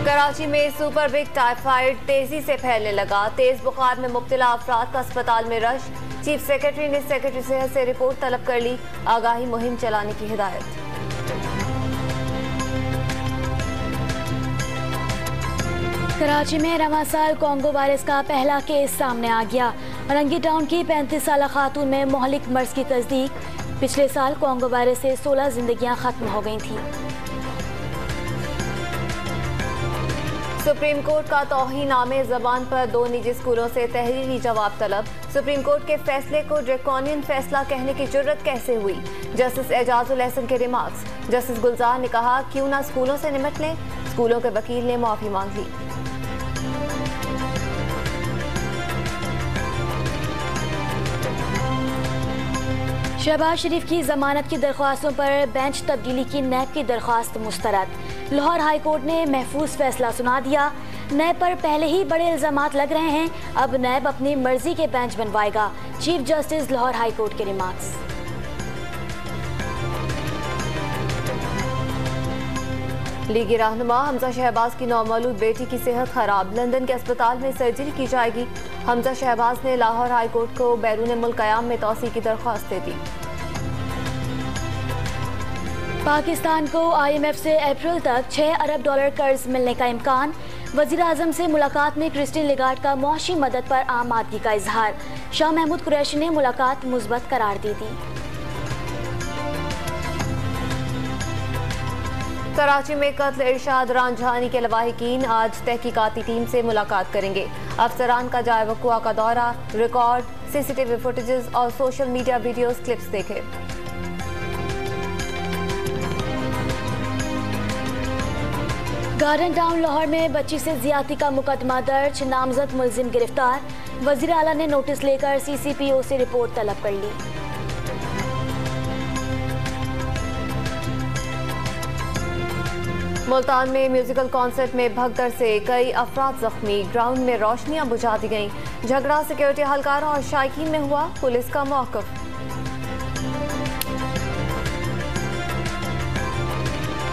कराची में super big typhoid तेजी से फैलने लगा। तेज बुखार में मुब्तला अफराद का अस्पताल में रश। चीफ सेक्रेटरी ने सेक्रेटरी सेहत से रिपोर्ट तलब कर ली। आगाही मुहिम चलाने की हिदायत। कराची में रवां साल कोंगो वायरस का पहला केस सामने आ गया। रंगी टाउन की 35 साला खातून में मोहलिक मर्ज की तस्दीक। पिछले साल कोंगो वायरस से 16 जिंदगियां खत्म हो गई थीं। सुप्रीम कोर्ट का तौहीन-ए ज़बान पर 2 निजी स्कूलों से तहरीरी जवाब तलब। सुप्रीम कोर्ट के फैसले को ड्रैकोनियन फैसला कहने की जुर्रत कैसे हुई? जस्टिस एजाजुल एहसन के रिमार्क्स। जस्टिस गुलजार ने कहा, क्यों ना स्कूलों से निमट लें। स्कूलों के वकील ने माफी मांग ली। शहबाज शरीफ की जमानत की दरख्वास्तों पर बेंच तब्दीली की नैब की दरख्वास्त मुस्तरद। लाहौर हाई कोर्ट ने महफूज फैसला सुना दिया। नैब पर पहले ही बड़े इल्जामात लग रहे हैं, अब नैब अपनी मर्जी के बेंच बनवाएगा। Chief justice Lahore high court के रिमार्क्स। लीगी रहनुमा हमजा शहबाज की नौमौलूद बेटी की सेहत खराब। लंदन के अस्पताल में सर्जरी की जाएगी। हमजा शहबाज ने लाहौर हाई कोर्ट को बैरून मुल्क क़याम में तौसी की दरख्वास्त दे दी। पाकिस्तान को IMF से अप्रैल तक 6 अरब डॉलर कर्ज मिलने का इम्कान। वज़ीर आज़म से मुलाकात में क्रिस्टीन लिगार्ड का मुआशी मदद पर आम आदमी का इजहार। शाह महमूद कुरैशी ने मुलाकात मुस्बत करार दी थी। कराची में कत्ल इरशाद रांझानी के लवाहिकीन आज तहकीकाती टीम से मुलाकात करेंगे। अफसरान का जाए वक़ुआ का दौरा, रिकॉर्ड, CCTV फुटेजेस और सोशल मीडिया वीडियोस क्लिप्स देखे। गार्डन टाउन लाहौर में बच्ची से ज्यादती का मुकदमा दर्ज। नामजद मुलजिम गिरफ्तार। वज़ीर आला ने नोटिस लेकर CCPO से रिपोर्ट तलब कर ली। मुल्तान में म्यूजिकल कॉन्सर्ट में भगदड़ से कई अफराद जख्मी। ग्राउंड में रोशनियां बुझा दी गईं। झगड़ा सिक्योरिटी एहलकारों और शायकीन में हुआ। पुलिस का मौक़िफ़।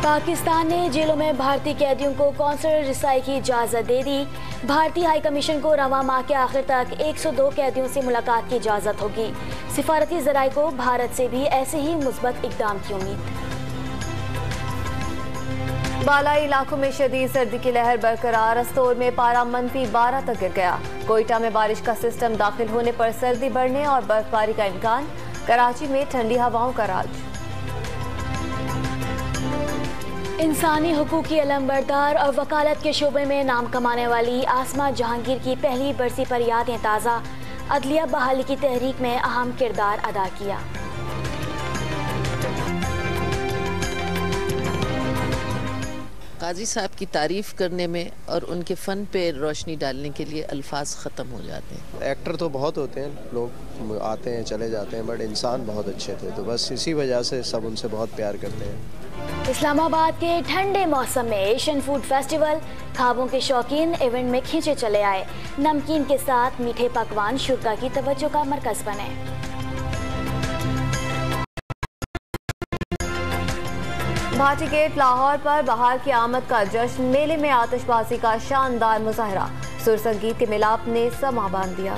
पाकिस्तान ने जेलों में भारतीय कैदियों को कौंसलर रिसाई की इजाज़त दे दी। भारतीय हाई कमीशन को रवां माह के आखिर तक 102 कैदियों से मुलाकात की इजाज़त होगी। सिफारती ज़राए को भारत से भी ऐसे ही मुस्बत इक़दाम की उम्मीद। बालाई इलाकों में शदीद सर्दी की लहर बरकरार। अस्तोर में पारा -12 तक गिर गया। कोयटा में बारिश का सिस्टम दाखिल होने पर सर्दी बढ़ने और बर्फबारी का इम्कान। कराची में ठंडी हवाओं का राज। इंसानी हुकूक की अलमबरदार और वकालत के शोबे में नाम कमाने वाली आसमा जहांगीर की पहली बरसी पर यादें ताज़ा। अदलिया बहाली की तहरीक में अहम किरदार अदा किया। काजी साहब की तारीफ़ करने में और उनके फ़न पे रोशनी डालने के लिए अल्फाज ख़त्म हो जाते हैं। एक्टर तो बहुत होते हैं, लोग आते हैं चले जाते हैं, बट इंसान बहुत अच्छे थे, तो बस इसी वजह से सब उनसे बहुत प्यार करते हैं। इस्लामाबाद के ठंडे मौसम में एशियन फूड फेस्टिवल। खाबों के शौकीन इवेंट में खींचे चले आए। नमकीन के साथ मीठे पकवान शुरा की तवज्जो का मरकज़ बने। भाटी गेट लाहौर पर बहार की आमद का जश्न। मेले में आतिशबाजी का शानदार मुजाहरा। सुर संगीत के मिलाप ने समा बांध दिया।